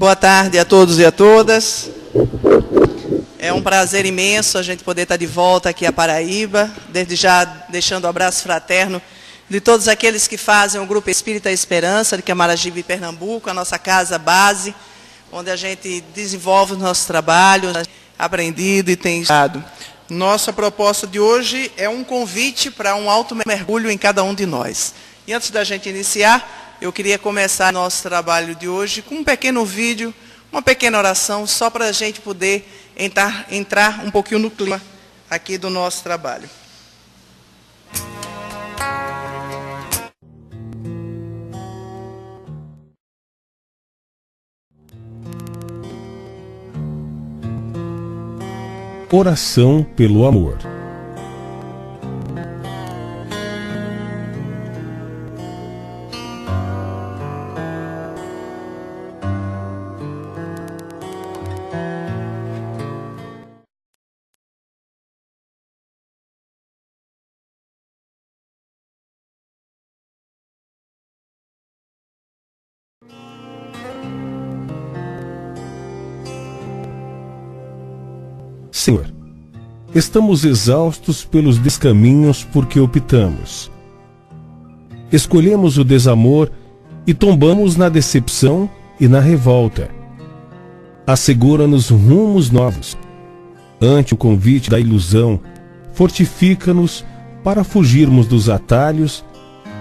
Boa tarde a todos e a todas. É um prazer imenso a gente poder estar de volta aqui a Paraíba, desde já deixando um abraço fraterno de todos aqueles que fazem o Grupo Espírita Esperança de Camaragibe, Pernambuco, a nossa casa base, onde a gente desenvolve o nosso trabalho, aprendido e tem estado. Nossa proposta de hoje é um convite para um alto mergulho em cada um de nós. E antes da gente iniciar, eu queria começar nosso trabalho de hoje com um pequeno vídeo, uma pequena oração, só para a gente poder entrar um pouquinho no clima aqui do nosso trabalho. Oração pelo amor. Senhor, estamos exaustos pelos descaminhos por que optamos. Escolhemos o desamor e tombamos na decepção e na revolta. Assegura-nos rumos novos. Ante o convite da ilusão, fortifica-nos para fugirmos dos atalhos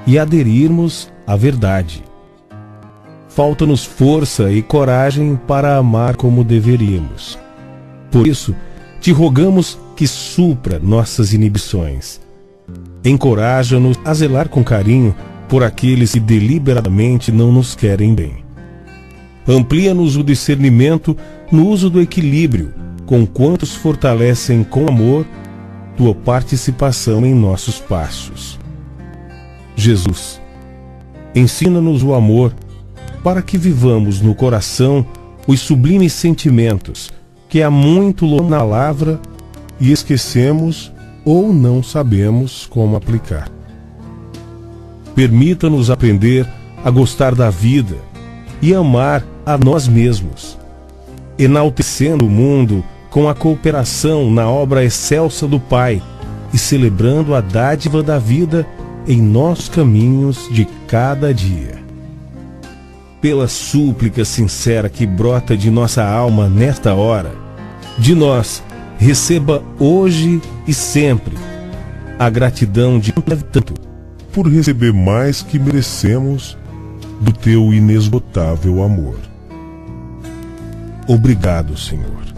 e aderirmos à verdade. Falta-nos força e coragem para amar como deveríamos. Por isso, te rogamos que supra nossas inibições. Encoraja-nos a zelar com carinho por aqueles que deliberadamente não nos querem bem. Amplia-nos o discernimento no uso do equilíbrio, com quantos fortalecem com amor tua participação em nossos passos. Jesus, ensina-nos o amor para que vivamos no coração os sublimes sentimentos que há muito longe na palavra e esquecemos ou não sabemos como aplicar. Permita-nos aprender a gostar da vida e amar a nós mesmos, enaltecendo o mundo com a cooperação na obra excelsa do Pai e celebrando a dádiva da vida em nossos caminhos de cada dia. Pela súplica sincera que brota de nossa alma nesta hora, de nós receba hoje e sempre a gratidão de tanto por receber mais que merecemos do teu inesgotável amor. Obrigado, Senhor.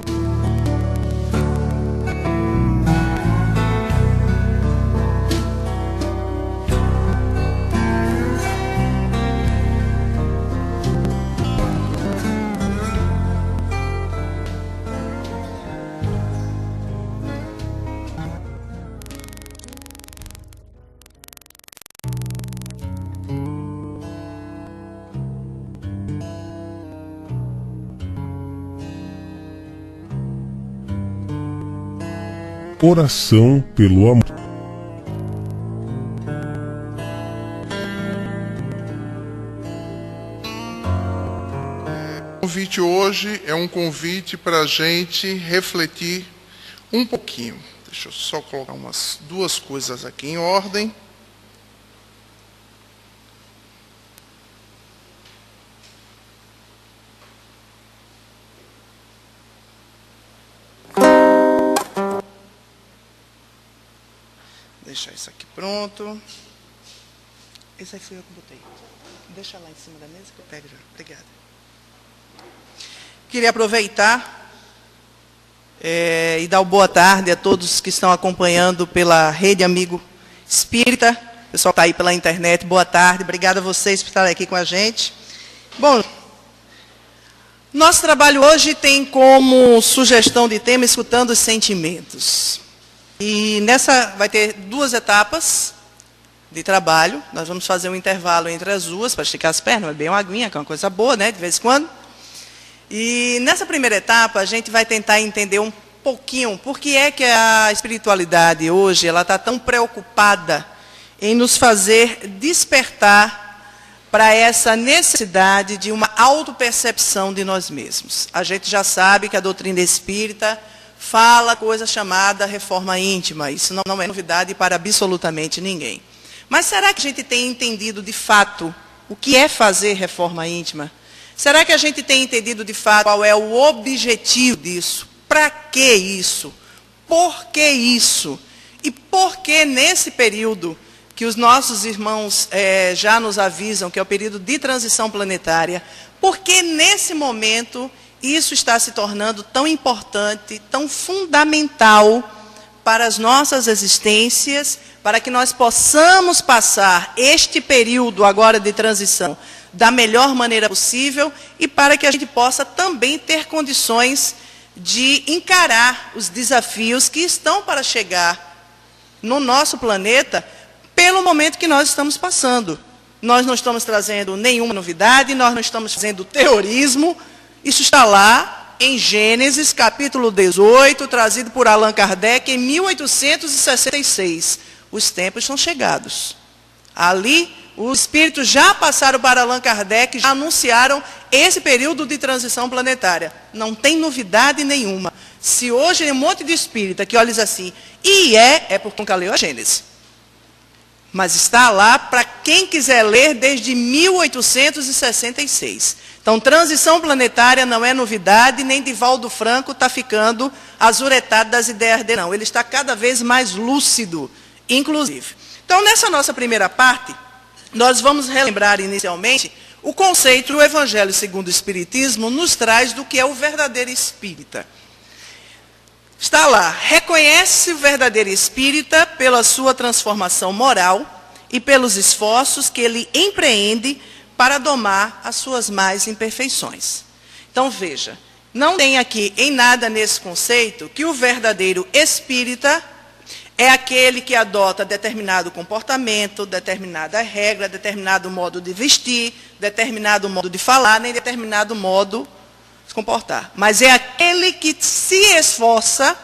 Oração pelo amor. O convite hoje é um convite para a gente refletir um pouquinho. Deixa eu só colocar umas duas coisas aqui em ordem. Deixar isso aqui pronto. Esse aí foi eu que botei. Deixa lá em cima da mesa que eu pego já. Obrigada. Queria aproveitar e dar uma boa tarde a todos que estão acompanhando pela Rede Amigo Espírita. O pessoal está aí pela internet. Boa tarde. Obrigado a vocês por estarem aqui com a gente. Bom, nosso trabalho hoje tem como sugestão de tema Escutando os Sentimentos. E nessa vai ter duas etapas de trabalho. Nós vamos fazer um intervalo entre as duas para esticar as pernas, beber uma aguinha, que é uma coisa boa, né, de vez em quando. E nessa primeira etapa a gente vai tentar entender um pouquinho por que é que a espiritualidade hoje ela está tão preocupada em nos fazer despertar para essa necessidade de uma autopercepção de nós mesmos. A gente já sabe que a doutrina espírita fala coisa chamada reforma íntima. Isso não é novidade para absolutamente ninguém. Mas será que a gente tem entendido de fato o que é fazer reforma íntima? Será que a gente tem entendido de fato qual é o objetivo disso? Para que isso? Por que isso? E por que nesse período que os nossos irmãos já nos avisam, que é o período de transição planetária, por que nesse momento isso está se tornando tão importante, tão fundamental para as nossas existências, para que nós possamos passar este período agora de transição da melhor maneira possível e para que a gente possa também ter condições de encarar os desafios que estão para chegar no nosso planeta pelo momento que nós estamos passando. Nós não estamos trazendo nenhuma novidade, nós não estamos fazendo terrorismo. Isso está lá em Gênesis, capítulo 18, trazido por Allan Kardec em 1866. Os tempos são chegados. Ali, os espíritos já passaram para Allan Kardec, já anunciaram esse período de transição planetária. Não tem novidade nenhuma. Se hoje tem um monte de espírita que olha assim, é porque nunca leu a Gênesis. Mas está lá para quem quiser ler desde 1866. Então, transição planetária não é novidade, nem Divaldo Franco está ficando azuretado das ideias dele, não. Ele está cada vez mais lúcido, inclusive. Então, nessa nossa primeira parte, nós vamos relembrar inicialmente o conceito do Evangelho segundo o Espiritismo nos traz do que é o verdadeiro espírita. Está lá, reconhece o verdadeiro espírita pela sua transformação moral e pelos esforços que ele empreende para domar as suas más imperfeições. Então, veja, não tem aqui em nada nesse conceito que o verdadeiro espírita é aquele que adota determinado comportamento, determinada regra, determinado modo de vestir, determinado modo de falar, nem determinado modo de se comportar. Mas é aquele que se esforça,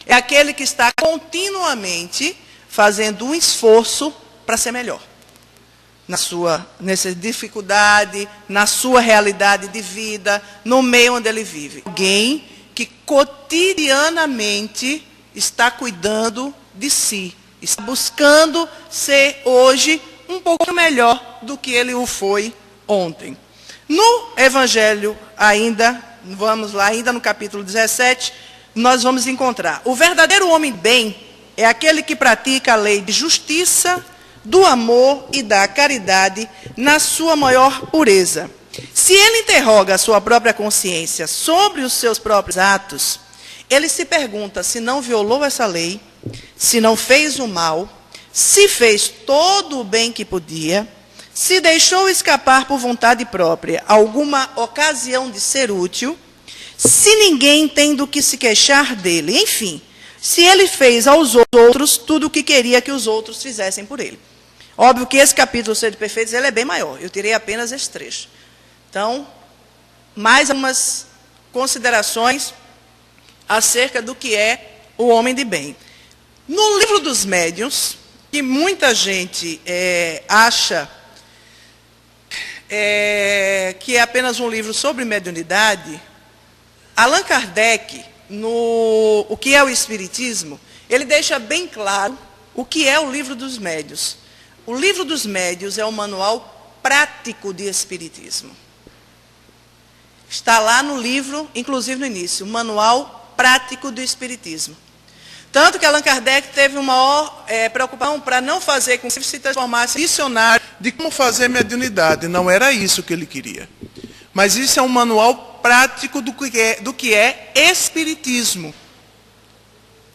é aquele que está continuamente fazendo um esforço para ser melhor. Nessa dificuldade, na sua realidade de vida, no meio onde ele vive. Alguém que cotidianamente está cuidando de si, está buscando ser hoje um pouco melhor do que ele o foi ontem. No Evangelho ainda, vamos lá, ainda no capítulo 17, nós vamos encontrar o verdadeiro homem bem é aquele que pratica a lei de justiça, do amor e da caridade na sua maior pureza. Se ele interroga a sua própria consciência sobre os seus próprios atos, ele se pergunta se não violou essa lei, se não fez o mal, se fez todo o bem que podia, se deixou escapar por vontade própria alguma ocasião de ser útil, se ninguém tem do que se queixar dele, enfim, se ele fez aos outros tudo o que queria que os outros fizessem por ele. Óbvio que esse capítulo Ser de Perfeitos ele é bem maior, eu tirei apenas esse trecho. Então, mais algumas considerações acerca do que é o homem de bem. No livro dos médiuns, que muita gente acha que é apenas um livro sobre mediunidade, Allan Kardec, no O que é o Espiritismo, ele deixa bem claro o que é o livro dos médiuns. O livro dos médiuns é um manual prático de Espiritismo. Está lá no livro, inclusive no início, o manual prático do Espiritismo. Tanto que Allan Kardec teve uma maior preocupação para não fazer com que se transformasse em dicionário De como fazer mediunidade. Não era isso que ele queria. Mas isso é um manual prático do que é Espiritismo.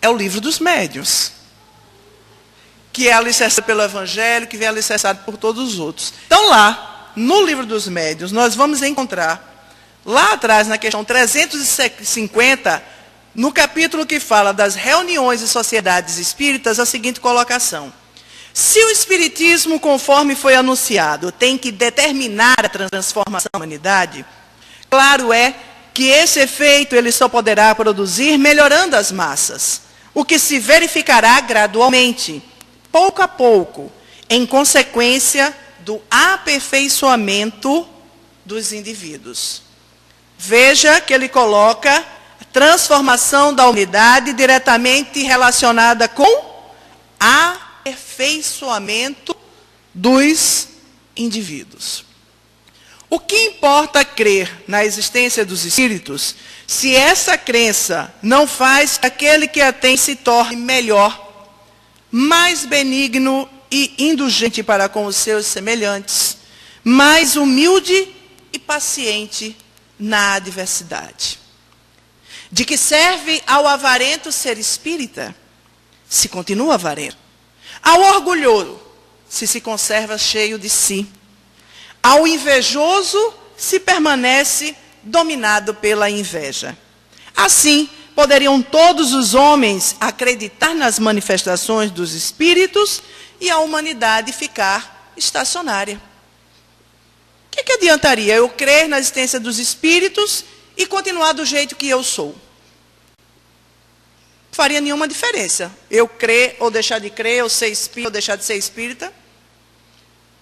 É o livro dos médiuns, que é alicerçado pelo Evangelho, que vem alicerçado por todos os outros. Então lá, no livro dos médiuns, nós vamos encontrar, lá atrás, na questão 350, no capítulo que fala das reuniões e sociedades espíritas, a seguinte colocação. Se o Espiritismo, conforme foi anunciado, tem que determinar a transformação da humanidade, claro é que esse efeito ele só poderá produzir melhorando as massas, o que se verificará gradualmente, pouco a pouco, em consequência do aperfeiçoamento dos indivíduos. Veja que ele coloca a transformação da humanidade diretamente relacionada com aperfeiçoamento dos indivíduos. O que importa crer na existência dos espíritos se essa crença não faz que aquele que a tem se torne melhor, mais benigno e indulgente para com os seus semelhantes, mais humilde e paciente na adversidade? De que serve ao avarento ser espírita, se continua avarento? Ao orgulhoso, se conserva cheio de si? Ao invejoso, se permanece dominado pela inveja? Assim, poderiam todos os homens acreditar nas manifestações dos espíritos e a humanidade ficar estacionária. O que adiantaria eu crer na existência dos espíritos e continuar do jeito que eu sou? Não faria nenhuma diferença. Eu crer ou deixar de crer, eu ser espírita ou deixar de ser espírita.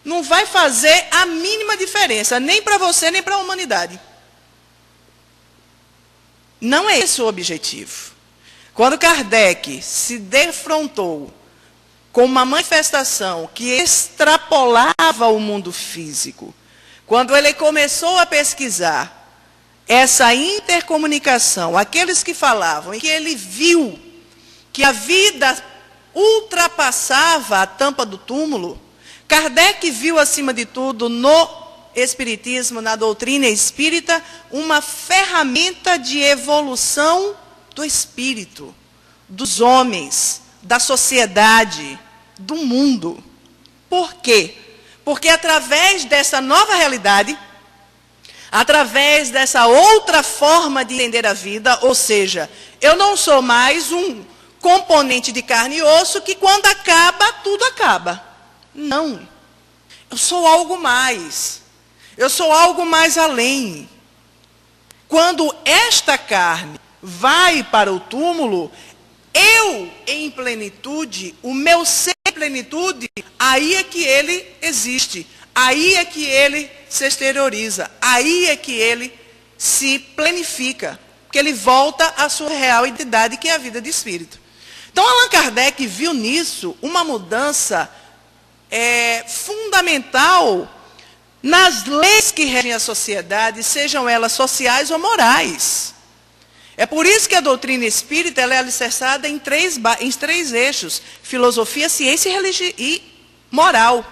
Não vai fazer a mínima diferença, nem para você, nem para a humanidade. Não é esse o objetivo. Quando Kardec se defrontou com uma manifestação que extrapolava o mundo físico, quando ele começou a pesquisar essa intercomunicação, aqueles que falavam, e que ele viu que a vida ultrapassava a tampa do túmulo, Kardec viu, acima de tudo, no Espiritismo, na doutrina espírita, uma ferramenta de evolução do espírito, dos homens, da sociedade, do mundo. Por quê? Porque através dessa nova realidade, através dessa outra forma de entender a vida, ou seja, eu não sou mais um componente de carne e osso que quando acaba, tudo acaba. Não. Eu sou algo mais. Eu sou algo mais além. Quando esta carne vai para o túmulo, eu em plenitude, o meu ser em plenitude, aí é que ele existe. Aí é que ele se exterioriza. Aí é que ele se planifica. Porque ele volta à sua real identidade, que é a vida de espírito. Então, Allan Kardec viu nisso uma mudança fundamental nas leis que regem a sociedade, sejam elas sociais ou morais. É por isso que a doutrina espírita ela é alicerçada em três eixos: filosofia, ciência e moral.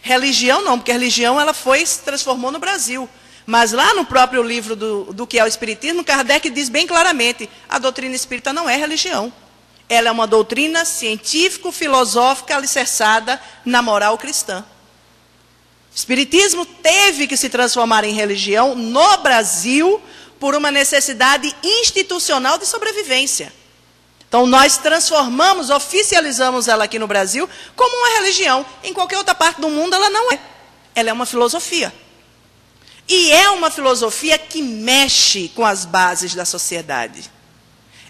Religião não, porque a religião ela se transformou no Brasil. Mas lá no próprio livro do que é o Espiritismo, Kardec diz bem claramente, a doutrina espírita não é religião. Ela é uma doutrina científico-filosófica alicerçada na moral cristã. O Espiritismo teve que se transformar em religião no Brasil por uma necessidade institucional de sobrevivência. Então, nós transformamos, oficializamos ela aqui no Brasil como uma religião. Em qualquer outra parte do mundo, ela não é. Ela é uma filosofia. E é uma filosofia que mexe com as bases da sociedade.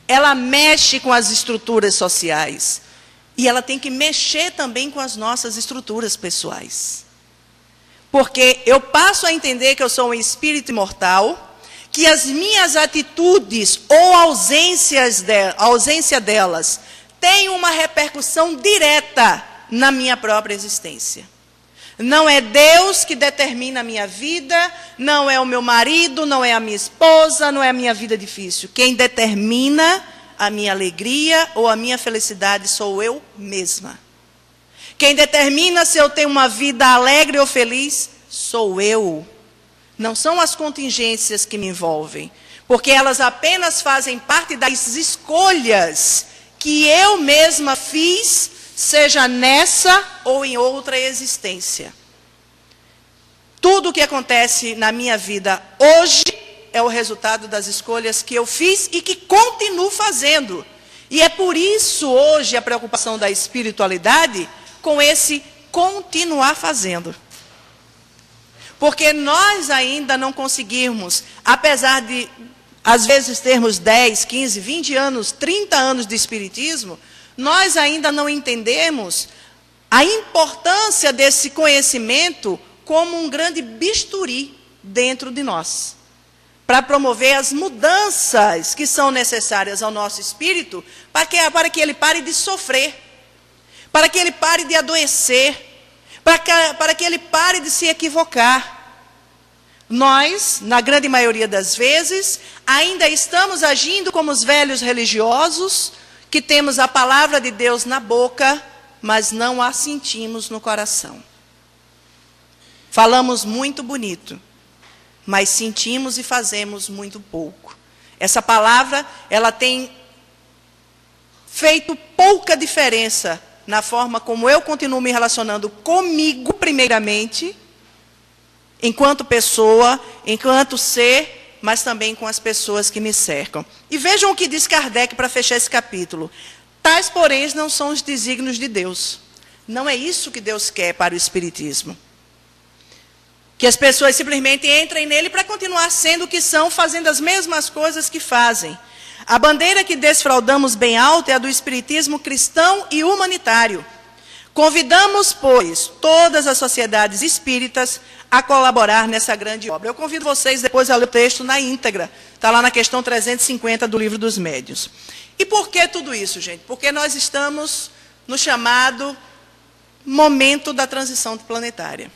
Ela mexe com as estruturas sociais. E ela tem que mexer também com as nossas estruturas pessoais. Porque eu passo a entender que eu sou um espírito imortal, que as minhas atitudes ou ausência delas tem uma repercussão direta na minha própria existência. Não é Deus que determina a minha vida, não é o meu marido, não é a minha esposa, não é a minha vida difícil. Quem determina a minha alegria ou a minha felicidade sou eu mesma. Quem determina se eu tenho uma vida alegre ou feliz sou eu. Não são as contingências que me envolvem, porque elas apenas fazem parte das escolhas que eu mesma fiz, seja nessa ou em outra existência. Tudo o que acontece na minha vida hoje é o resultado das escolhas que eu fiz e que continuo fazendo. E é por isso hoje a preocupação da espiritualidade com esse continuar fazendo. Porque nós ainda não conseguimos, apesar de, às vezes, termos 10, 15, 20 anos, 30 anos de espiritismo, nós ainda não entendemos a importância desse conhecimento como um grande bisturi dentro de nós, para promover as mudanças que são necessárias ao nosso espírito, para que ele pare de sofrer, para que ele pare de adoecer, para que ele pare de se equivocar. Nós, na grande maioria das vezes, ainda estamos agindo como os velhos religiosos, que temos a palavra de Deus na boca, mas não a sentimos no coração. Falamos muito bonito, mas sentimos e fazemos muito pouco. Essa palavra, ela tem feito pouca diferença na forma como eu continuo me relacionando comigo, primeiramente, enquanto pessoa, enquanto ser, mas também com as pessoas que me cercam. E vejam o que diz Kardec para fechar esse capítulo. Tais, porém, não são os desígnios de Deus. Não é isso que Deus quer para o Espiritismo. Que as pessoas simplesmente entrem nele para continuar sendo o que são, fazendo as mesmas coisas que fazem. A bandeira que desfraldamos bem alta é a do Espiritismo cristão e humanitário. Convidamos, pois, todas as sociedades espíritas a colaborar nessa grande obra. Eu convido vocês depois a ler o texto na íntegra. Está lá na questão 350 do Livro dos Médiuns. E por que tudo isso, gente? Porque nós estamos no chamado momento da transição planetária.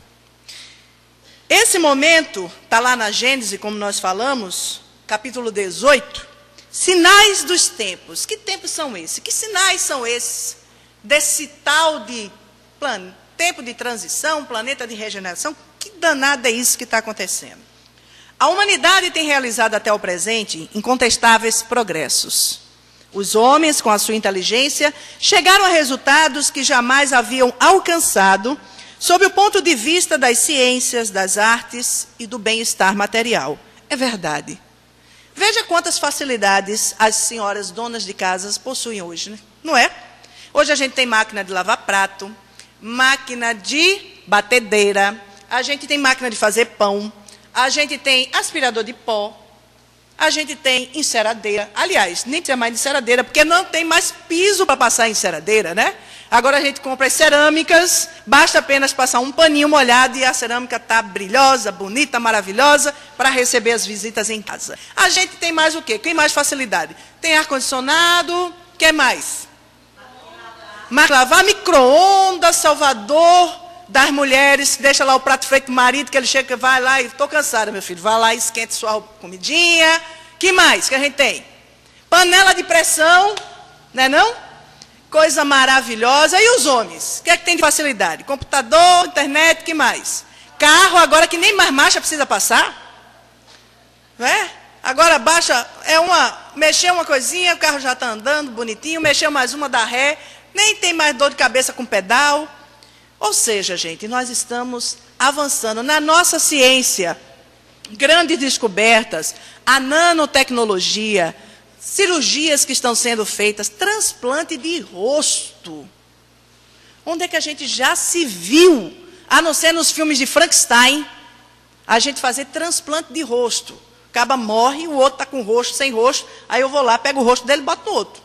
Esse momento está lá na Gênesis, como nós falamos, capítulo 18, sinais dos tempos. Que tempos são esses? Que sinais são esses desse tal de tempo de transição, planeta de regeneração? Que danado é isso que está acontecendo? A humanidade tem realizado até o presente incontestáveis progressos. Os homens, com a sua inteligência, chegaram a resultados que jamais haviam alcançado sob o ponto de vista das ciências, das artes e do bem-estar material. É verdade. Veja quantas facilidades as senhoras donas de casas possuem hoje, né? Não é? Hoje a gente tem máquina de lavar prato, máquina de batedeira, a gente tem máquina de fazer pão, a gente tem aspirador de pó, a gente tem enceradeira. Aliás, nem precisa mais de enceradeira, porque não tem mais piso para passar a enceradeira, né? Agora a gente compra as cerâmicas, basta apenas passar um paninho molhado e a cerâmica está brilhosa, bonita, maravilhosa, para receber as visitas em casa. A gente tem mais o quê? Tem mais facilidade. Tem ar-condicionado, o que mais? Máquina de lavar, micro-ondas, salvador das mulheres, deixa lá o prato feito do marido, que ele chega, vai lá e estou cansada, meu filho, vai lá e esquenta sua comidinha. Que mais que a gente tem? Panela de pressão, não é não? Coisa maravilhosa. E os homens? O que é que tem de facilidade? Computador, internet, que mais? Carro, agora que nem mais marcha precisa passar. Não é? Agora baixa, mexeu uma coisinha, o carro já está andando bonitinho, mexeu mais uma, dá ré, nem tem mais dor de cabeça com pedal. Ou seja, gente, nós estamos avançando na nossa ciência. Grandes descobertas, a nanotecnologia, cirurgias que estão sendo feitas, transplante de rosto. Onde é que a gente já se viu, a não ser nos filmes de Frankenstein, a gente fazer transplante de rosto? O caba morre, o outro está com rosto, sem rosto, aí eu vou lá, pego o rosto dele e boto no outro.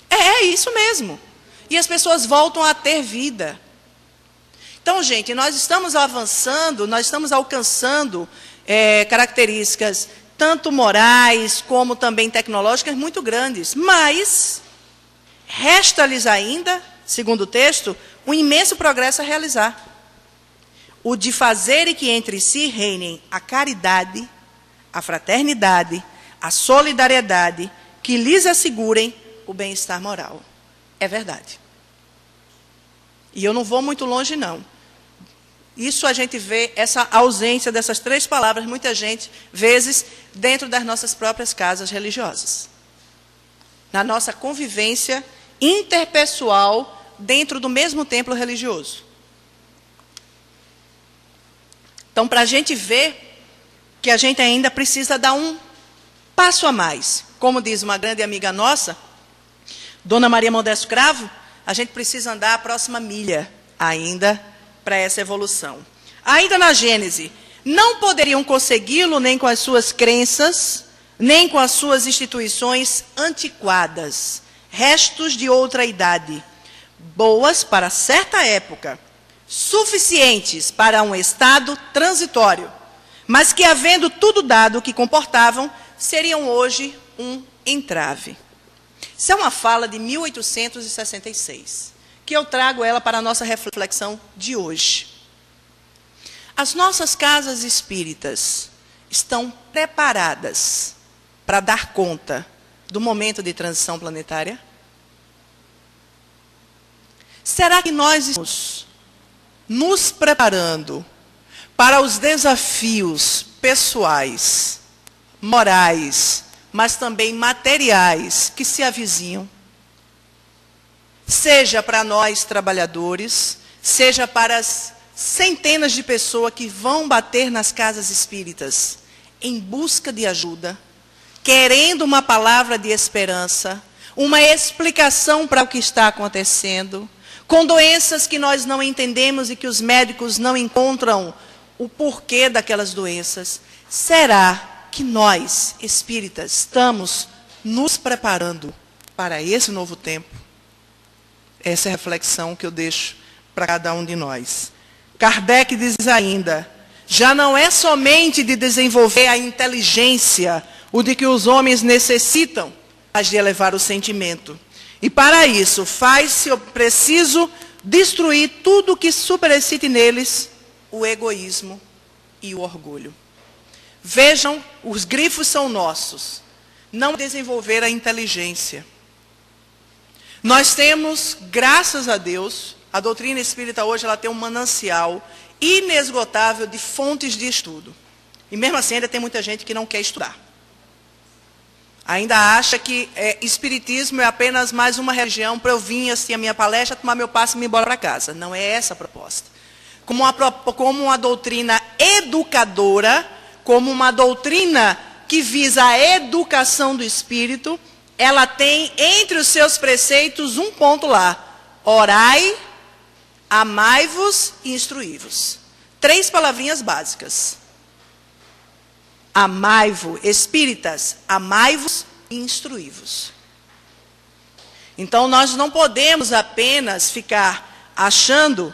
É isso mesmo. E as pessoas voltam a ter vida. Então, gente, nós estamos avançando, nós estamos alcançando características tanto morais como também tecnológicas muito grandes. Mas resta-lhes ainda, segundo o texto, um imenso progresso a realizar. O de fazer que entre si reinem a caridade, a fraternidade, a solidariedade, que lhes assegurem o bem-estar moral. É verdade. E eu não vou muito longe, não. Isso a gente vê, essa ausência dessas três palavras, muita gente, vezes, dentro das nossas próprias casas religiosas. Na nossa convivência interpessoal dentro do mesmo templo religioso. Então, para a gente ver que a gente ainda precisa dar um passo a mais. Como diz uma grande amiga nossa, Dona Maria Modesto Cravo, a gente precisa andar a próxima milha ainda para essa evolução. Ainda na Gênese, não poderiam consegui-lo nem com as suas crenças, nem com as suas instituições antiquadas, restos de outra idade. boas para certa época, suficientes para um estado transitório, mas que, havendo tudo dado o que comportavam, seriam hoje um entrave. Isso é uma fala de 1866, que eu trago ela para a nossa reflexão de hoje. As nossas casas espíritas estão preparadas para dar conta do momento de transição planetária? Será que nós estamos nos preparando para os desafios pessoais, morais, mas também materiais que se avizinham? Seja para nós trabalhadores, seja para as centenas de pessoas que vão bater nas casas espíritas em busca de ajuda, querendo uma palavra de esperança, uma explicação para o que está acontecendo, com doenças que nós não entendemos e que os médicos não encontram o porquê daquelas doenças. Será que nós, espíritas, estamos nos preparando para esse novo tempo? Essa é a reflexão que eu deixo para cada um de nós. Kardec diz ainda, já não é somente de desenvolver a inteligência, o de que os homens necessitam, mas de elevar o sentimento. E para isso, faz-se preciso destruir tudo que superexcite neles o egoísmo e o orgulho. Vejam, os grifos são nossos. Não desenvolver a inteligência. Nós temos, graças a Deus, a doutrina espírita hoje ela tem um manancial inesgotável de fontes de estudo. E mesmo assim ainda tem muita gente que não quer estudar. Ainda acha que espiritismo é apenas mais uma religião para eu vir assim a minha palestra, tomar meu passe e me ir embora para casa. Não é essa a proposta. Como uma doutrina educadora, como uma doutrina que visa a educação do espírito, ela tem entre os seus preceitos um ponto lá. Orai, amai-vos e instruí-vos. 3 palavrinhas básicas. Amai-vos, espíritas, amai-vos e instruí-vos. Então, nós não podemos apenas ficar achando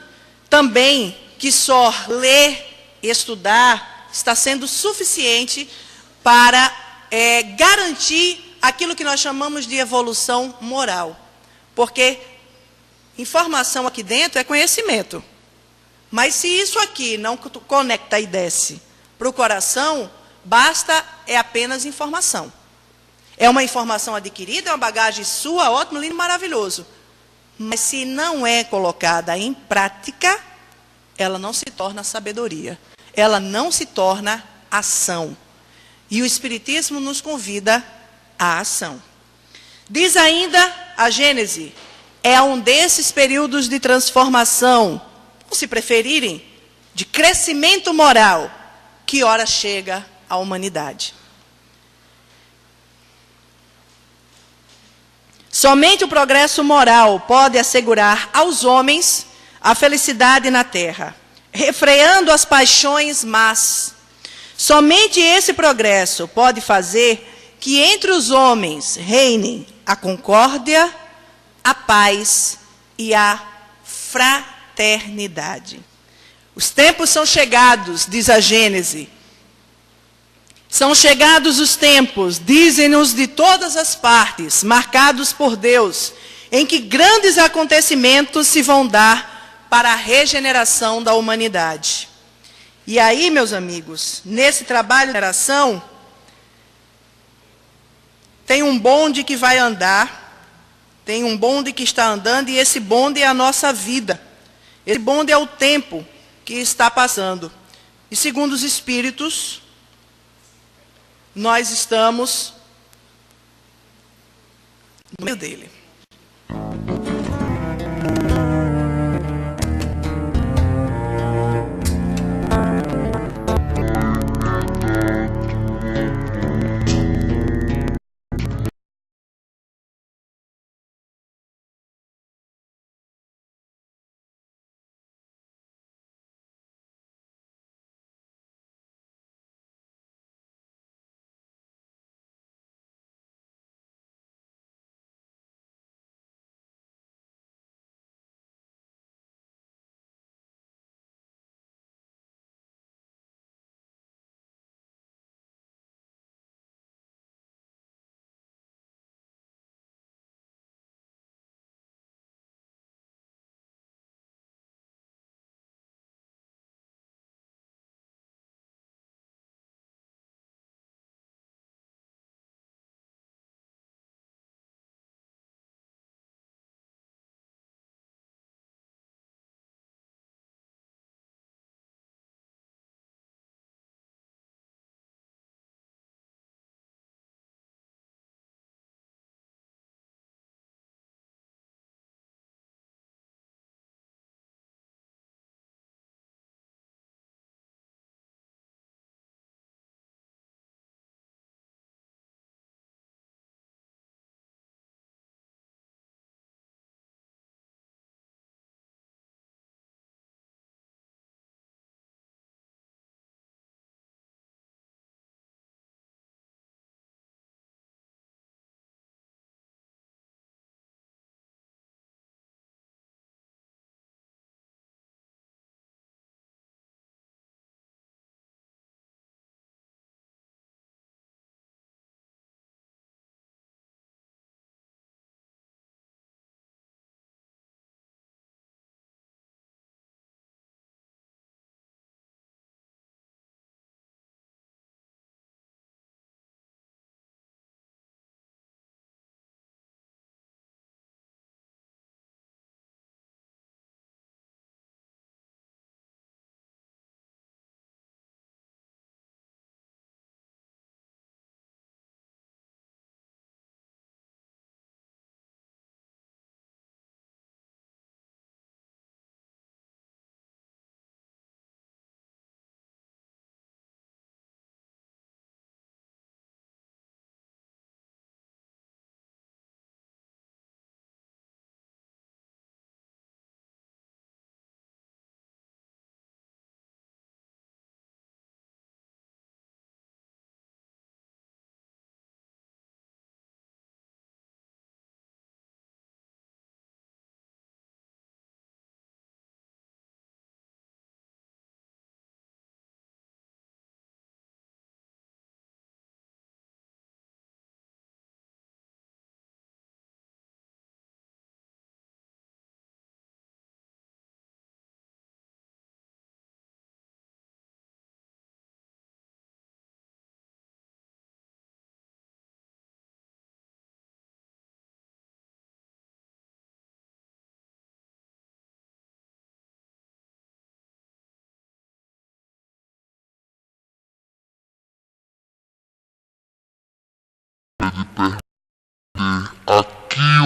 também que só ler, estudar, está sendo suficiente para garantir aquilo que nós chamamos de evolução moral. Porque informação aqui dentro é conhecimento. Mas se isso aqui não conecta e desce para o coração, basta apenas informação. É uma informação adquirida, é uma bagagem sua, ótimo, lindo, maravilhoso. Mas se não é colocada em prática, ela não se torna sabedoria. Ela não se torna ação. E o Espiritismo nos convida à ação. Diz ainda a Gênese, é um desses períodos de transformação, ou se preferirem, de crescimento moral, que ora chega a humanidade. Somente o progresso moral pode assegurar aos homens a felicidade na terra, refreando as paixões más. Somente esse progresso pode fazer que entre os homens reinem a concórdia, a paz e a fraternidade. Os tempos são chegados, diz a Gênese. São chegados os tempos, dizem-nos de todas as partes, marcados por Deus, em que grandes acontecimentos se vão dar para a regeneração da humanidade. E aí, meus amigos, nesse trabalho de regeneração, tem um bonde que vai andar, tem um bonde que está andando, e esse bonde é a nossa vida. Esse bonde é o tempo que está passando. E segundo os Espíritos, nós estamos no meio dele.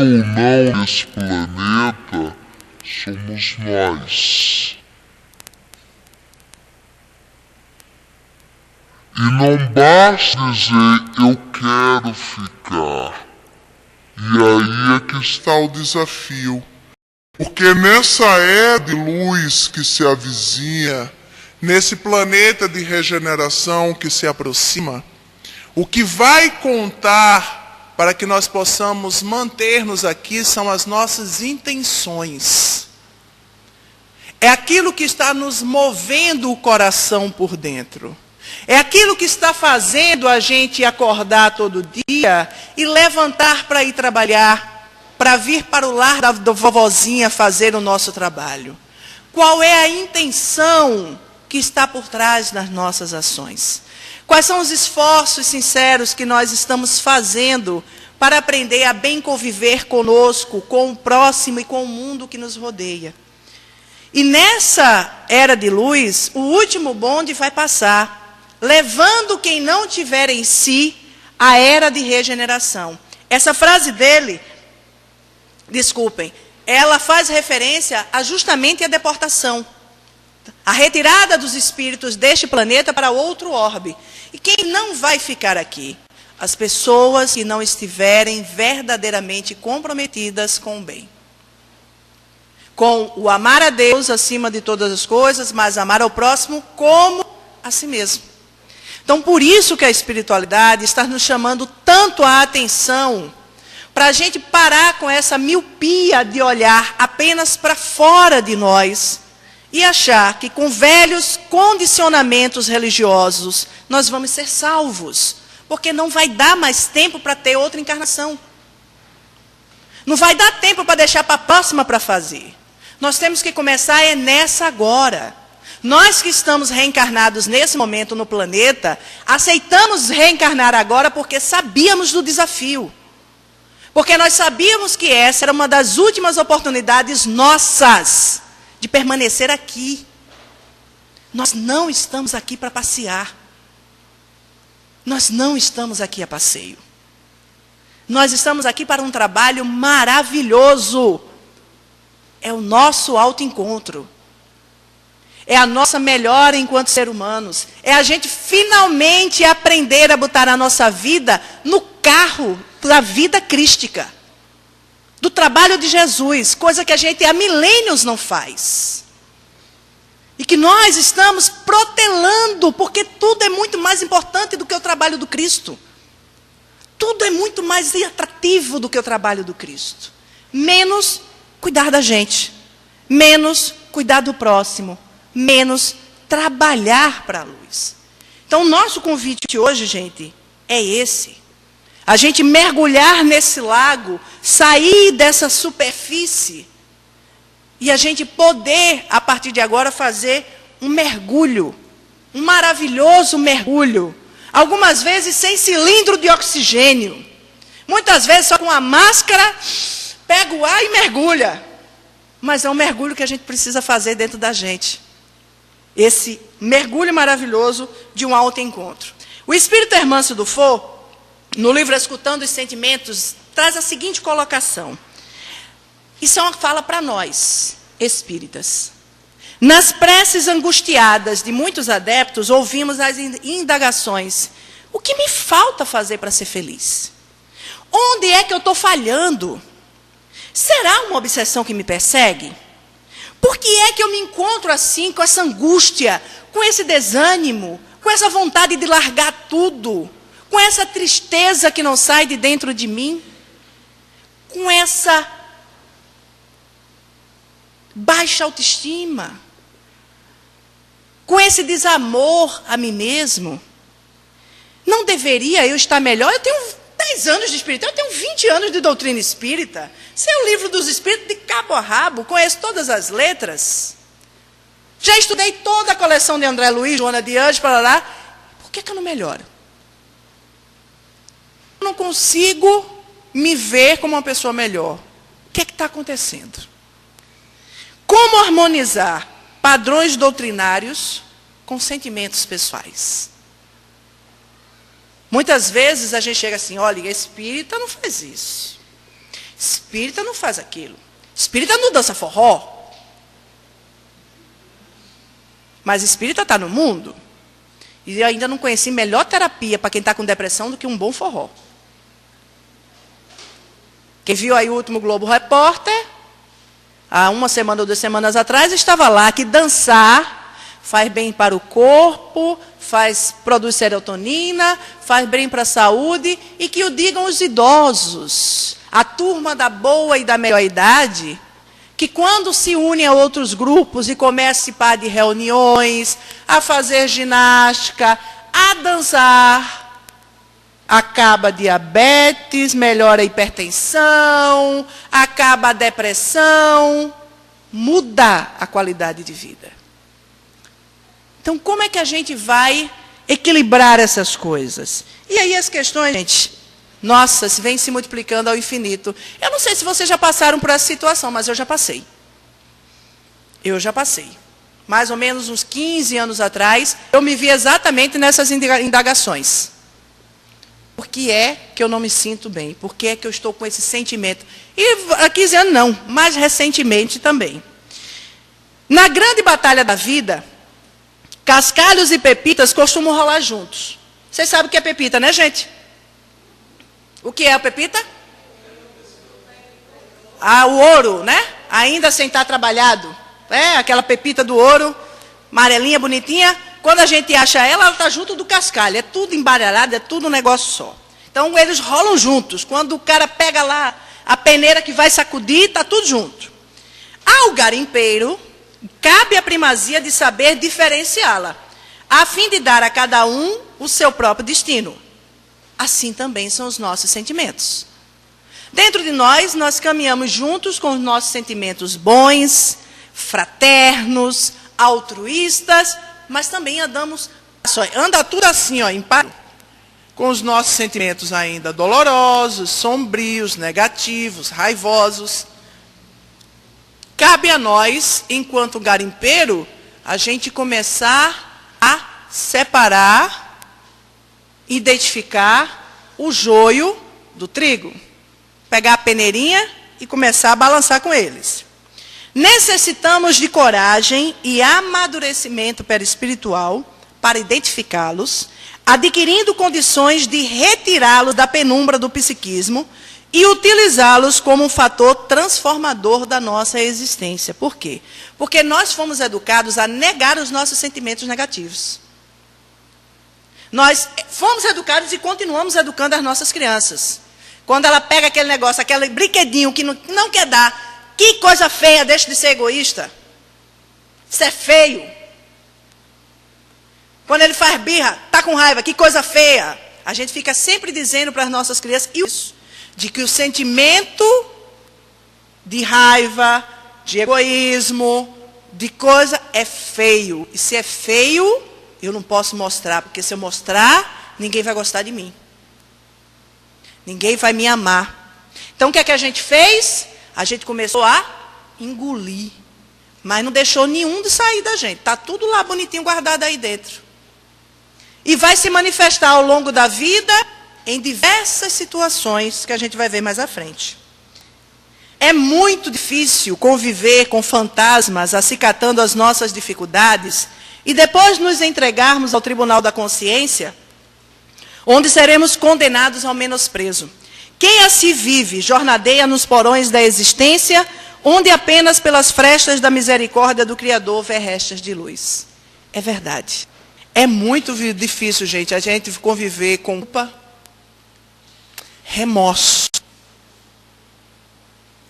ou não esse planeta somos nós. E não basta dizer eu quero ficar. E aí é que está o desafio. Porque nessa era de luz que se avizinha, nesse planeta de regeneração que se aproxima, o que vai contar para que nós possamos manter-nos aqui são as nossas intenções. É aquilo que está nos movendo o coração por dentro. É aquilo que está fazendo a gente acordar todo dia e levantar para ir trabalhar, para vir para o lar da vovozinha fazer o nosso trabalho. Qual é a intenção que está por trás das nossas ações? Quais são os esforços sinceros que nós estamos fazendo para aprender a bem conviver conosco, com o próximo e com o mundo que nos rodeia? E nessa era de luz, o último bonde vai passar, levando quem não tiver em si a era de regeneração. Essa frase dele, desculpem, ela faz referência a justamente a deportação. A retirada dos espíritos deste planeta para outro orbe. E quem não vai ficar aqui? As pessoas que não estiverem verdadeiramente comprometidas com o bem. Com o amar a Deus acima de todas as coisas, mas amar ao próximo como a si mesmo. Então, por isso que a espiritualidade está nos chamando tanto a atenção, para a gente parar com essa miopia de olhar apenas para fora de nós e achar que com velhos condicionamentos religiosos nós vamos ser salvos, porque não vai dar mais tempo para ter outra encarnação. Não vai dar tempo para deixar para a próxima para fazer. Nós temos que começar nessa agora. Nós que estamos reencarnados nesse momento no planeta, aceitamos reencarnar agora porque sabíamos do desafio. Porque nós sabíamos que essa era uma das últimas oportunidades nossas de permanecer aqui. Nós não estamos aqui para passear. Nós não estamos aqui a passeio. Nós estamos aqui para um trabalho maravilhoso. É o nosso autoencontro. É a nossa melhora enquanto seres humanos. É a gente finalmente aprender a botar a nossa vida no carro da vida crística. Do trabalho de Jesus. Coisa que a gente há milênios não faz. E que nós estamos protelando, porque tudo é muito mais importante do que o trabalho do Cristo. Tudo é muito mais atrativo do que o trabalho do Cristo. Menos cuidar da gente. Menos cuidar do próximo. Menos trabalhar para a luz. Então, o nosso convite hoje, gente, é esse. A gente mergulhar nesse lago, sair dessa superfície e a gente poder, a partir de agora, fazer um mergulho. Um maravilhoso mergulho. Algumas vezes sem cilindro de oxigênio. Muitas vezes só com a máscara, pega o ar e mergulha. Mas é um mergulho que a gente precisa fazer dentro da gente. Esse mergulho maravilhoso de um autoencontro. O Espírito Hermâncio Dufour, no livro Escutando os Sentimentos, traz a seguinte colocação. Isso é uma fala para nós, espíritas. Nas preces angustiadas de muitos adeptos, ouvimos as indagações. O que me falta fazer para ser feliz? Onde é que eu estou falhando? Será uma obsessão que me persegue? Por que é que eu me encontro assim, com essa angústia, com esse desânimo, com essa vontade de largar tudo, com essa tristeza que não sai de dentro de mim, com essa baixa autoestima, com esse desamor a mim mesmo? Não deveria eu estar melhor? Eu tenho 10 anos de espírita, eu tenho 20 anos de doutrina espírita. Sei o livro dos espíritos de cabo a rabo, conheço todas as letras. Já estudei toda a coleção de André Luiz, Joana de Anjos, para lá. Por que eu não melhoro? Eu não consigo me ver como uma pessoa melhor. O que está acontecendo? Como harmonizar padrões doutrinários com sentimentos pessoais? Muitas vezes a gente chega assim, olha, espírita não faz isso. Espírita não faz aquilo. Espírita não dança forró. Mas espírita está no mundo. E eu ainda não conheci melhor terapia para quem está com depressão do que um bom forró. Quem viu aí o último Globo Repórter, há 1 semana ou 2 semanas atrás, estava lá que dançar faz bem para o corpo, produz serotonina, faz bem para a saúde, e que o digam os idosos, a turma da boa e da melhor idade, que quando se unem a outros grupos e começam a participar de reuniões, a fazer ginástica, a dançar, acaba a diabetes, melhora a hipertensão, acaba a depressão, muda a qualidade de vida. Então, como é que a gente vai equilibrar essas coisas? E aí as questões, gente, nossa, vem se multiplicando ao infinito. Eu não sei se vocês já passaram por essa situação, mas eu já passei. Eu já passei. Mais ou menos uns 15 anos atrás, eu me vi exatamente nessas indagações. Por que é que eu não me sinto bem? Por que é que eu estou com esse sentimento? E há 15 anos não, mais recentemente também. Na grande batalha da vida, cascalhos e pepitas costumam rolar juntos. Vocês sabem o que é pepita, né, gente? O que é a pepita? Ah, o ouro, né? Ainda sem estar trabalhado. É, aquela pepita do ouro, amarelinha, bonitinha. Quando a gente acha ela, ela está junto do cascalho. É tudo embaralhado, é tudo um negócio só. Então, eles rolam juntos. Quando o cara pega lá a peneira que vai sacudir, está tudo junto. Ao garimpeiro, cabe a primazia de saber diferenciá-la, a fim de dar a cada um o seu próprio destino. Assim também são os nossos sentimentos. Dentro de nós, nós caminhamos juntos com os nossos sentimentos bons, fraternos, altruístas, mas também anda tudo assim, ó, em paz, Com os nossos sentimentos ainda dolorosos, sombrios, negativos, raivosos. Cabe a nós, enquanto garimpeiro, a gente começar a separar, identificar o joio do trigo. Pegar a peneirinha e começar a balançar com eles. Necessitamos de coragem e amadurecimento perispiritual para identificá-los, adquirindo condições de retirá-los da penumbra do psiquismo e utilizá-los como um fator transformador da nossa existência. Por quê? Porque nós fomos educados a negar os nossos sentimentos negativos. Nós fomos educados e continuamos educando as nossas crianças. Quando ela pega aquele negócio, aquele brinquedinho que não quer dar, que coisa feia, deixa de ser egoísta. Isso é feio. Quando ele faz birra, está com raiva, que coisa feia. A gente fica sempre dizendo para as nossas crianças isso, de que o sentimento de raiva, de egoísmo, de coisa é feio. E se é feio, eu não posso mostrar, porque se eu mostrar, ninguém vai gostar de mim. Ninguém vai me amar. Então o que é que a gente fez? A gente começou a engolir. Mas não deixou nenhum de sair da gente. Está tudo lá bonitinho guardado aí dentro. E vai se manifestar ao longo da vida em diversas situações que a gente vai ver mais à frente. É muito difícil conviver com fantasmas acicatando as nossas dificuldades e depois nos entregarmos ao tribunal da consciência, onde seremos condenados ao menosprezo. Quem assim vive, jornadeia nos porões da existência, onde apenas pelas frestas da misericórdia do Criador vê restas de luz. É verdade. É muito difícil, gente, a gente conviver com culpa, remorso.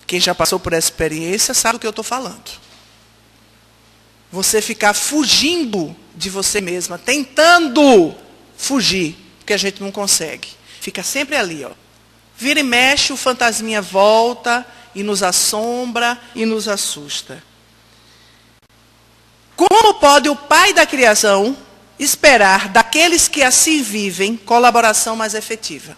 Quem já passou por essa experiência sabe do que eu estou falando. Você ficar fugindo de você mesma, tentando fugir, porque a gente não consegue. Fica sempre ali, ó. Vira e mexe, o fantasminha volta e nos assombra e nos assusta. Como pode o Pai da criação esperar daqueles que assim vivem colaboração mais efetiva?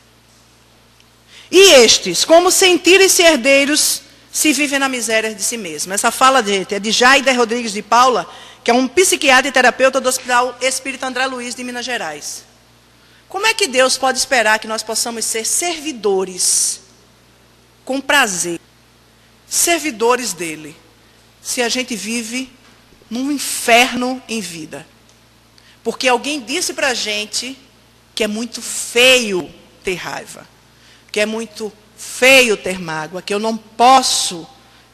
E estes, como sentirem-se herdeiros, se vivem na miséria de si mesmos? Essa fala, gente, é de Jaida Rodrigues de Paula, que é um psiquiatra e terapeuta do Hospital Espírita André Luiz de Minas Gerais. Como é que Deus pode esperar que nós possamos ser servidores com prazer, servidores dele, se a gente vive num inferno em vida? Porque alguém disse para a gente que é muito feio ter raiva, que é muito feio ter mágoa, que eu não posso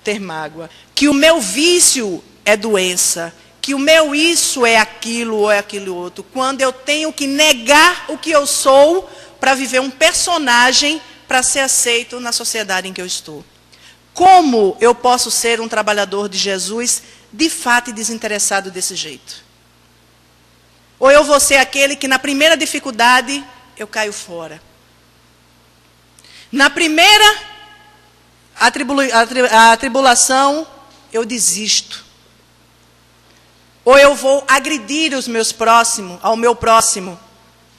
ter mágoa, que o meu vício é doença, que o meu isso é aquilo ou é aquilo outro, quando eu tenho que negar o que eu sou para viver um personagem para ser aceito na sociedade em que eu estou. Como eu posso ser um trabalhador de Jesus de fato e desinteressado desse jeito? Ou eu vou ser aquele que na primeira dificuldade eu caio fora? Na primeira atribulação eu desisto? Ou eu vou agredir os meus próximos, ao meu próximo,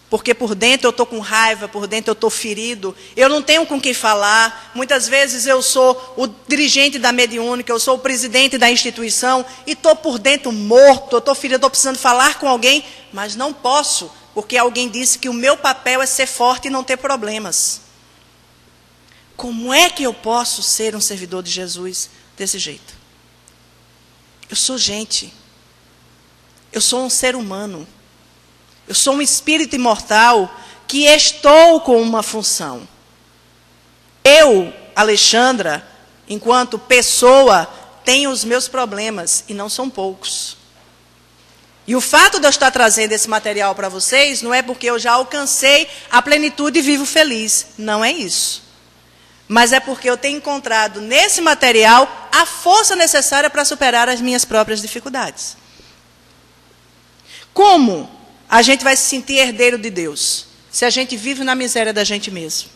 porque por dentro eu estou com raiva, por dentro eu estou ferido, eu não tenho com quem falar, muitas vezes eu sou o dirigente da mediúnica, eu sou o presidente da instituição, e estou por dentro morto, estou ferido, estou precisando falar com alguém, mas não posso, porque alguém disse que o meu papel é ser forte e não ter problemas. Como é que eu posso ser um servidor de Jesus desse jeito? Eu sou gente. Eu sou um ser humano. Eu sou um espírito imortal que estou com uma função. Eu, Alexandra, enquanto pessoa, tenho os meus problemas, e não são poucos. E o fato de eu estar trazendo esse material para vocês não é porque eu já alcancei a plenitude e vivo feliz. Não é isso. Mas é porque eu tenho encontrado nesse material a força necessária para superar as minhas próprias dificuldades. Como a gente vai se sentir herdeiro de Deus se a gente vive na miséria da gente mesmo?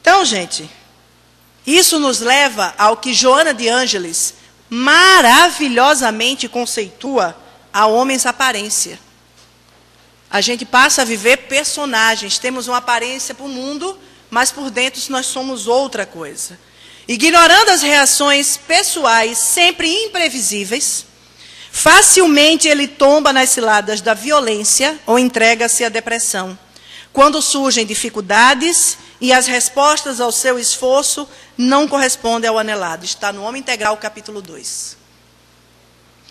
Então, gente, isso nos leva ao que Joana de Ângeles maravilhosamente conceitua a homens aparência. A gente passa a viver personagens, temos uma aparência para o mundo, mas por dentro nós somos outra coisa. Ignorando as reações pessoais sempre imprevisíveis, facilmente ele tomba nas ciladas da violência ou entrega-se à depressão. Quando surgem dificuldades e as respostas ao seu esforço não correspondem ao anelado. Está no Homem Integral, capítulo 2.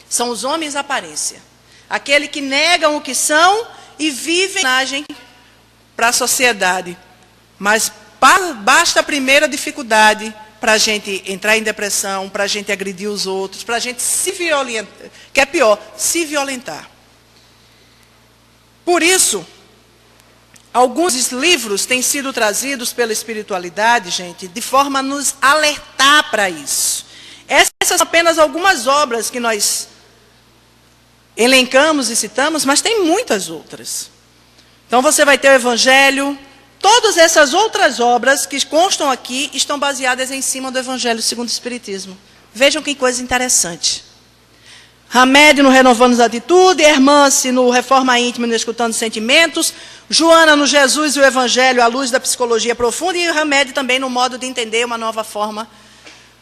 São os homens aparência. Aqueles que negam o que são e vivem para a sociedade. Mas basta a primeira dificuldade para a gente entrar em depressão, para a gente agredir os outros, para a gente se violentar, que é pior, se violentar. Por isso, alguns livros têm sido trazidos pela espiritualidade, gente, de forma a nos alertar para isso. Essas são apenas algumas obras que nós elencamos e citamos, mas tem muitas outras. Então você vai ter o Evangelho. Todas essas outras obras que constam aqui estão baseadas em cima do Evangelho segundo o Espiritismo. Vejam que coisa interessante. Hamed no Renovando a Atitude, Hermance no Reforma Íntima no Escutando Sentimentos, Joana no Jesus e o Evangelho à luz da psicologia profunda, e Hamed também no modo de entender uma nova forma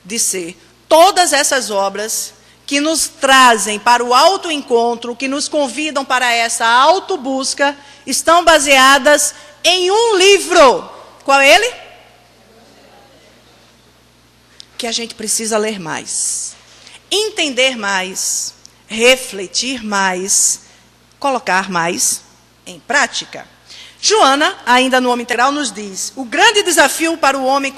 de ser. Todas essas obras que nos trazem para o autoencontro, que nos convidam para essa autobusca, estão baseadas em um livro. Qual é ele? Que a gente precisa ler mais, entender mais, refletir mais, colocar mais em prática. Joana, ainda no Homem Integral, nos diz: o grande desafio para o homem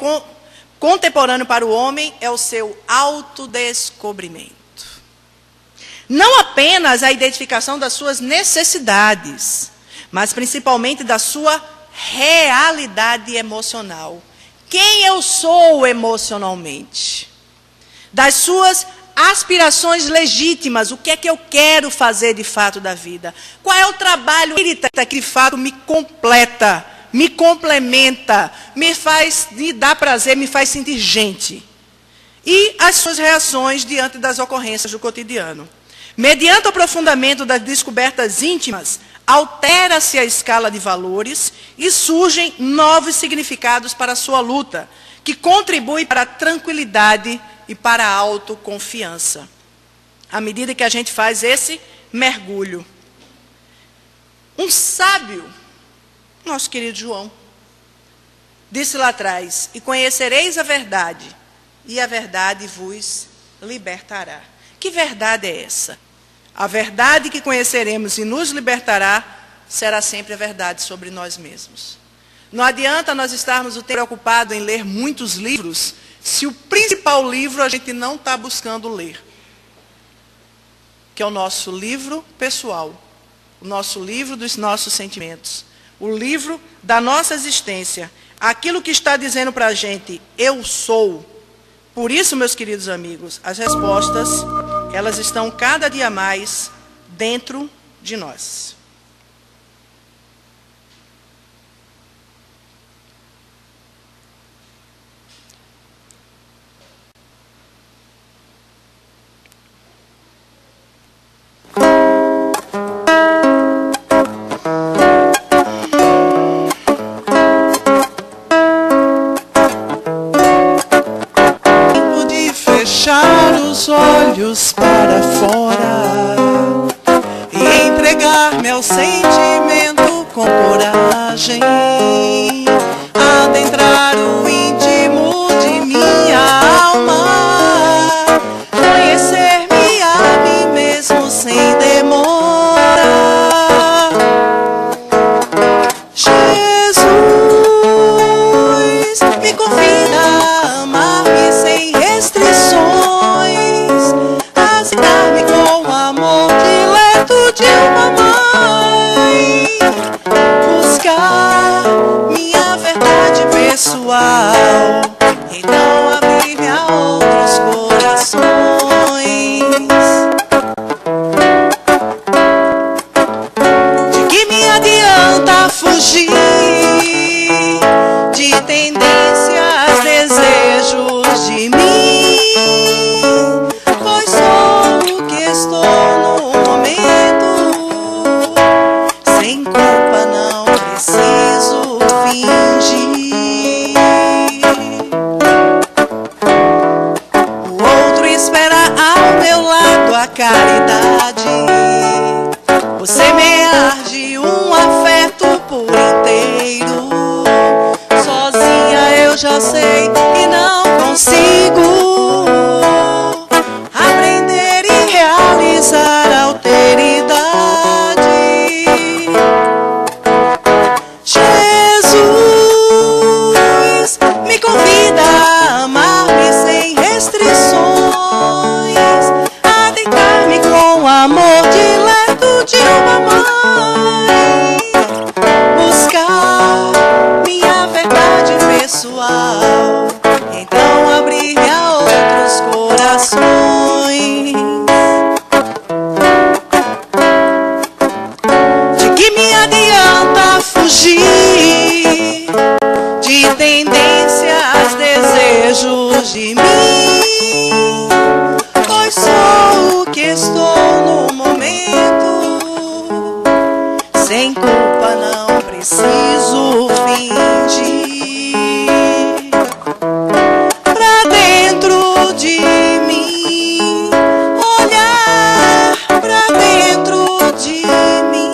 contemporâneo para o homem é o seu autodescobrimento. Não apenas a identificação das suas necessidades, mas principalmente da sua realidade emocional. Quem eu sou emocionalmente? Das suas aspirações legítimas, o que é que eu quero fazer de fato da vida? Qual é o trabalho espírita que de fato me completa, me complementa, me dá prazer, me faz sentir gente? E as suas reações diante das ocorrências do cotidiano. Mediante o aprofundamento das descobertas íntimas, altera-se a escala de valores e surgem novos significados para a sua luta, que contribuem para a tranquilidade e para a autoconfiança. À medida que a gente faz esse mergulho. Um sábio, nosso querido João, Disse lá atrás: e conhecereis a verdade, e a verdade vos libertará. Que verdade é essa? A verdade que conheceremos e nos libertará será sempre a verdade sobre nós mesmos. Não adianta nós estarmos o tempo preocupados em ler muitos livros, se o principal livro a gente não está buscando ler, que é o nosso livro pessoal, o nosso livro dos nossos sentimentos, o livro da nossa existência, aquilo que está dizendo para a gente, eu sou. Por isso, meus queridos amigos, as respostas, elas estão cada dia mais dentro de nós. Fechar os olhos para fora e entregar-me ao sentimento com coragem, adentrar o íntimo de minha alma, conhecer-me a mim mesmo sem demora. Jesus me convida a amar-me sem restrições, a aceitar-me com o amor dileto de uma mãe, buscar minha verdade pessoal, então abrir-me a outros corações. De que me adianta fugir de tendências, desejos de mim, pois sou o que estou no momento, sem culpa não preciso fingir. O outro espera ao meu lado a caridade, o semear de um afeto por inteiro. Sozinha eu já sei que não consigo aprender e realizar a alteridade. Jesus me convida a amar-me sem restrições, a deitar-me com o amor dileto de uma mãe, buscar minha verdade pessoal, então abrir-me a outros corações. De que me adianta fugir de tendências, desejos de mim, pois sou o que estou no momento, sem culpa não preciso fingir. Pra dentro de mim, olhar pra dentro de mim,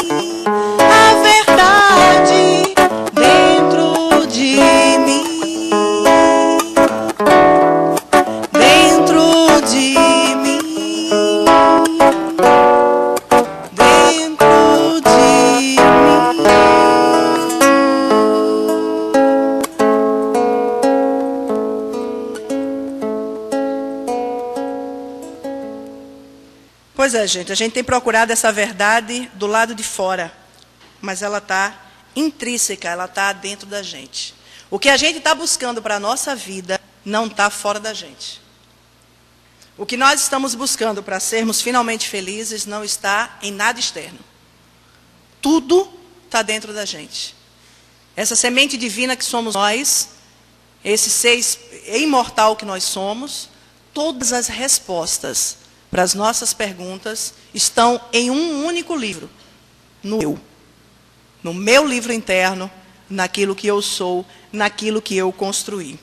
a verdade dentro de mim, dentro de mim, dentro de mim. Pois é, gente, a gente tem procurado essa verdade do lado de fora, mas ela está intrínseca, ela está dentro da gente. O que a gente está buscando para a nossa vida não está fora da gente. O que nós estamos buscando para sermos finalmente felizes não está em nada externo. Tudo está dentro da gente. Essa semente divina que somos nós, esse ser imortal que nós somos, todas as respostas para as nossas perguntas estão em um único livro, no meu livro interno, naquilo que eu sou, naquilo que eu construí.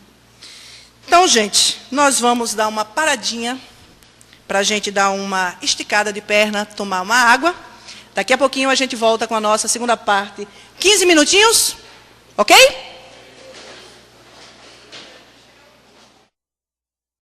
Então, gente, nós vamos dar uma paradinha para a gente dar uma esticada de perna, tomar uma água. Daqui a pouquinho a gente volta com a nossa segunda parte. 15 minutinhos, ok?